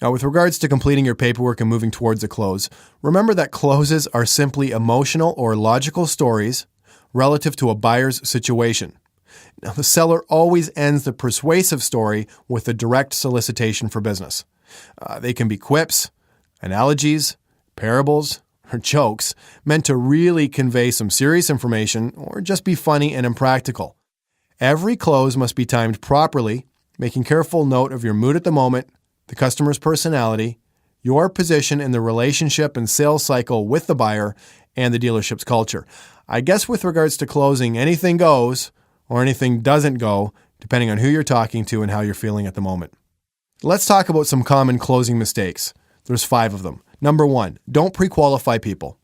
Now, with regards to completing your paperwork and moving towards a close, remember that closes are simply emotional or logical stories relative to a buyer's situation. Now, the seller always ends the persuasive story with a direct solicitation for business. They can be quips, analogies, parables, or jokes meant to really convey some serious information or just be funny and impractical. Every close must be timed properly, making careful note of your mood at the moment, the customer's personality, your position in the relationship and sales cycle with the buyer, and the dealership's culture. I guess with regards to closing, anything goes or anything doesn't go, depending on who you're talking to and how you're feeling at the moment. Let's talk about some common closing mistakes. There's 5 of them. Number 1, don't pre-qualify people.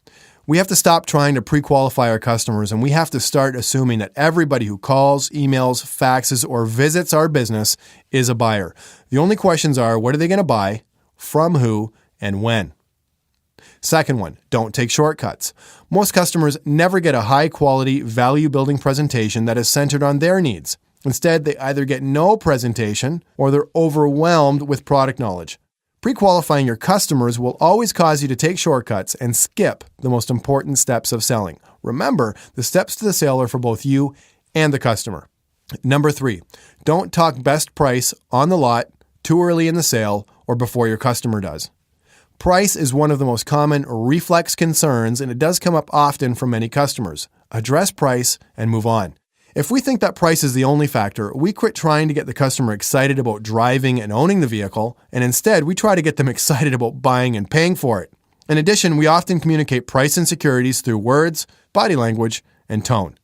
We have to stop trying to pre-qualify our customers, and we have to start assuming that everybody who calls, emails, faxes, or visits our business is a buyer. The only questions are, what are they going to buy, from who, and when? Second one, don't take shortcuts. Most customers never get a high-quality, value-building presentation that is centered on their needs. Instead, they either get no presentation or they're overwhelmed with product knowledge. Pre-qualifying your customers will always cause you to take shortcuts and skip the most important steps of selling. Remember, the steps to the sale are for both you and the customer. Number 3, don't talk best price on the lot too early in the sale or before your customer does. Price is one of the most common reflex concerns, and it does come up often from many customers. Address price and move on. If we think that price is the only factor, we quit trying to get the customer excited about driving and owning the vehicle, and instead we try to get them excited about buying and paying for it. In addition, we often communicate price insecurities through words, body language, and tone.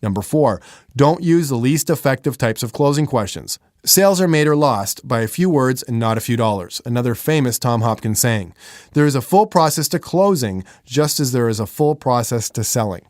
Number 4, don't use the least effective types of closing questions. Sales are made or lost by a few words and not a few dollars. Another famous Tom Hopkins saying. There is a full process to closing, just as there is a full process to selling.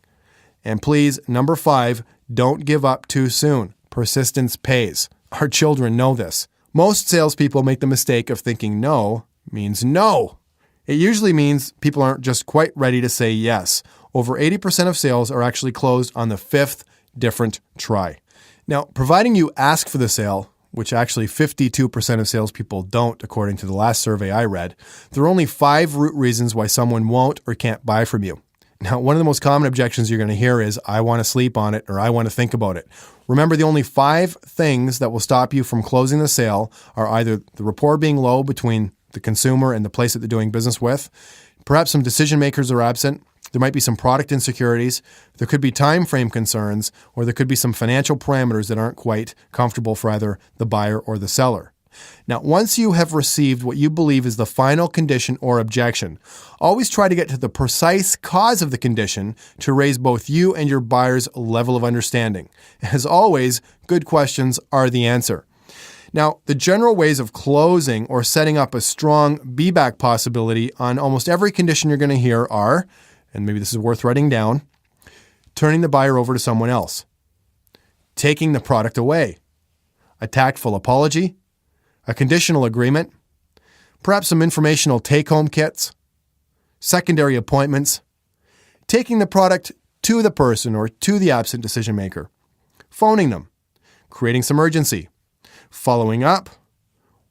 And please, number 5, don't give up too soon. Persistence pays. Our children know this. Most salespeople make the mistake of thinking no means no. It usually means people aren't just quite ready to say yes. Over 80% of sales are actually closed on the 5th different try. Now, providing you ask for the sale, which actually 52% of salespeople don't, according to the last survey I read, there are only 5 root reasons why someone won't or can't buy from you. Now, one of the most common objections you're going to hear is, I want to sleep on it, or I want to think about it. Remember, the only 5 things that will stop you from closing the sale are either the rapport being low between the consumer and the place that they're doing business with, perhaps some decision makers are absent, there might be some product insecurities, there could be time frame concerns, or there could be some financial parameters that aren't quite comfortable for either the buyer or the seller. Now, once you have received what you believe is the final condition or objection, always try to get to the precise cause of the condition to raise both you and your buyer's level of understanding. As always, good questions are the answer. Now, the general ways of closing or setting up a strong be-back possibility on almost every condition you're going to hear are, and maybe this is worth writing down, turning the buyer over to someone else, taking the product away, a tactful apology, a conditional agreement, perhaps some informational take-home kits, secondary appointments, taking the product to the person or to the absent decision maker, phoning them, creating some urgency, following up,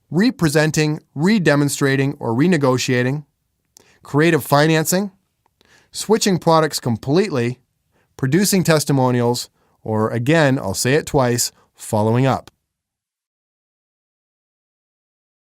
representing, redemonstrating, or renegotiating, creative financing, switching products completely, producing testimonials, or again, I'll say it twice, following up.